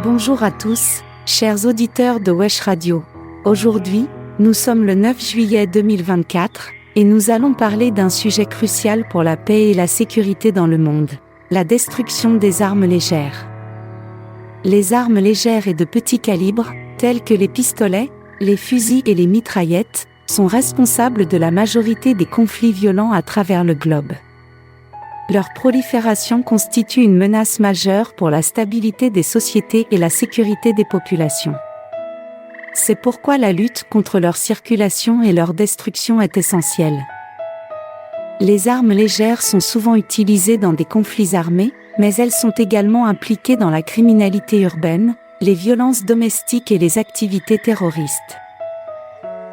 Bonjour à tous, chers auditeurs de Wesh Radio. Aujourd'hui, nous sommes le 9 juillet 2024, et nous allons parler d'un sujet crucial pour la paix et la sécurité dans le monde, la destruction des armes légères. Les armes légères et de petit calibre, telles que les pistolets, les fusils et les mitraillettes, sont responsables de la majorité des conflits violents à travers le globe. Leur prolifération constitue une menace majeure pour la stabilité des sociétés et la sécurité des populations. C'est pourquoi la lutte contre leur circulation et leur destruction est essentielle. Les armes légères sont souvent utilisées dans des conflits armés, mais elles sont également impliquées dans la criminalité urbaine, les violences domestiques et les activités terroristes.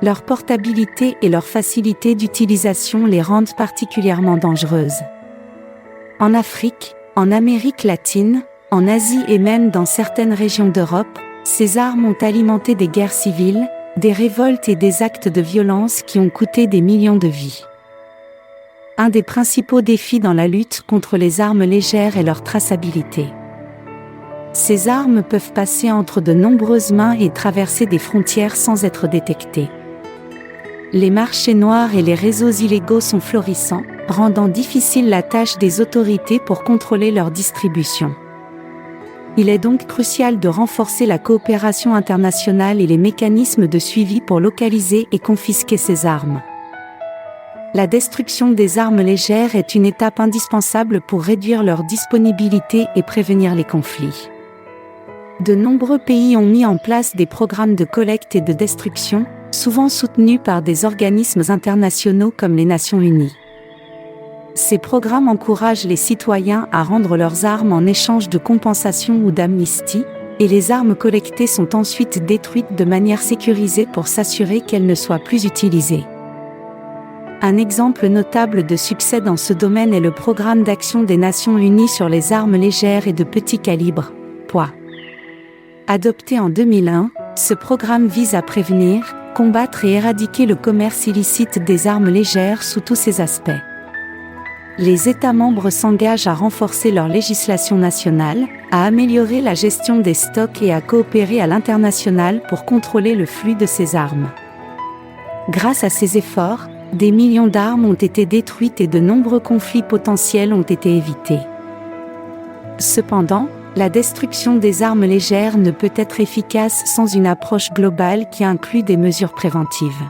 Leur portabilité et leur facilité d'utilisation les rendent particulièrement dangereuses. En Afrique, en Amérique latine, en Asie et même dans certaines régions d'Europe, ces armes ont alimenté des guerres civiles, des révoltes et des actes de violence qui ont coûté des millions de vies. Un des principaux défis dans la lutte contre les armes légères est leur traçabilité. Ces armes peuvent passer entre de nombreuses mains et traverser des frontières sans être détectées. Les marchés noirs et les réseaux illégaux sont florissants, rendant difficile la tâche des autorités pour contrôler leur distribution. Il est donc crucial de renforcer la coopération internationale et les mécanismes de suivi pour localiser et confisquer ces armes. La destruction des armes légères est une étape indispensable pour réduire leur disponibilité et prévenir les conflits. De nombreux pays ont mis en place des programmes de collecte et de destruction, souvent soutenus par des organismes internationaux comme les Nations Unies. Ces programmes encouragent les citoyens à rendre leurs armes en échange de compensation ou d'amnistie, et les armes collectées sont ensuite détruites de manière sécurisée pour s'assurer qu'elles ne soient plus utilisées. Un exemple notable de succès dans ce domaine est le Programme d'action des Nations Unies sur les armes légères et de petit calibre, POA. Adopté en 2001, ce programme vise à prévenir, combattre et éradiquer le commerce illicite des armes légères sous tous ses aspects. Les États membres s'engagent à renforcer leur législation nationale, à améliorer la gestion des stocks et à coopérer à l'international pour contrôler le flux de ces armes. Grâce à ces efforts, des millions d'armes ont été détruites et de nombreux conflits potentiels ont été évités. Cependant, la destruction des armes légères ne peut être efficace sans une approche globale qui inclut des mesures préventives.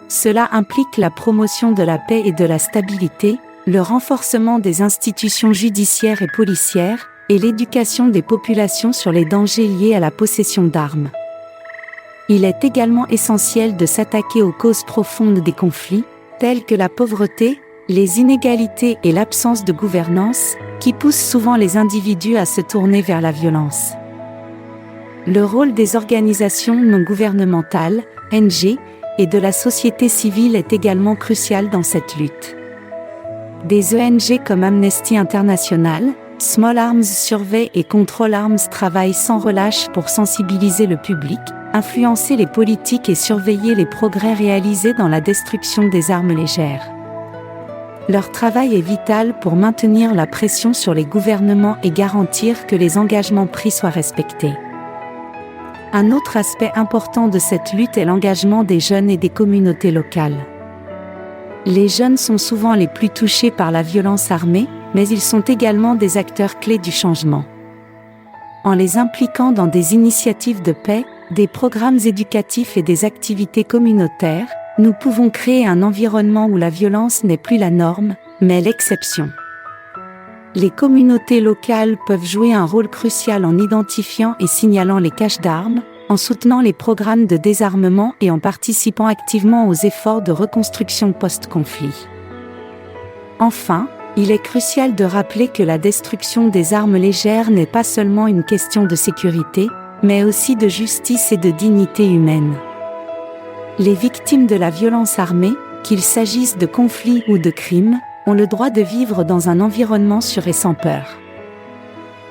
Cela implique la promotion de la paix et de la stabilité, le renforcement des institutions judiciaires et policières, et l'éducation des populations sur les dangers liés à la possession d'armes. Il est également essentiel de s'attaquer aux causes profondes des conflits, telles que la pauvreté, les inégalités et l'absence de gouvernance, qui poussent souvent les individus à se tourner vers la violence. Le rôle des organisations non gouvernementales, ONG, et de la société civile est également crucial dans cette lutte. Des ONG comme Amnesty International, Small Arms Survey et Control Arms travaillent sans relâche pour sensibiliser le public, influencer les politiques et surveiller les progrès réalisés dans la destruction des armes légères. Leur travail est vital pour maintenir la pression sur les gouvernements et garantir que les engagements pris soient respectés. Un autre aspect important de cette lutte est l'engagement des jeunes et des communautés locales. Les jeunes sont souvent les plus touchés par la violence armée, mais ils sont également des acteurs clés du changement. En les impliquant dans des initiatives de paix, des programmes éducatifs et des activités communautaires, nous pouvons créer un environnement où la violence n'est plus la norme, mais l'exception. Les communautés locales peuvent jouer un rôle crucial en identifiant et signalant les caches d'armes, en soutenant les programmes de désarmement et en participant activement aux efforts de reconstruction post-conflit. Enfin, il est crucial de rappeler que la destruction des armes légères n'est pas seulement une question de sécurité, mais aussi de justice et de dignité humaine. Les victimes de la violence armée, qu'il s'agisse de conflits ou de crimes, ont le droit de vivre dans un environnement sûr et sans peur.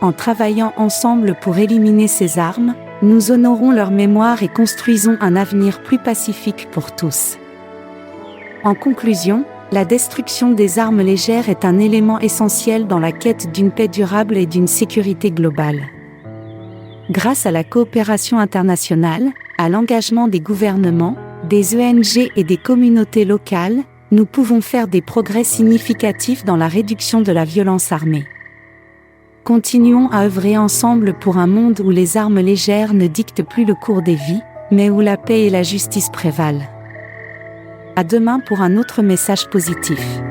En travaillant ensemble pour éliminer ces armes, nous honorons leur mémoire et construisons un avenir plus pacifique pour tous. En conclusion, la destruction des armes légères est un élément essentiel dans la quête d'une paix durable et d'une sécurité globale. Grâce à la coopération internationale, à l'engagement des gouvernements, des ONG et des communautés locales, nous pouvons faire des progrès significatifs dans la réduction de la violence armée. Continuons à œuvrer ensemble pour un monde où les armes légères ne dictent plus le cours des vies, mais où la paix et la justice prévalent. À demain pour un autre message positif.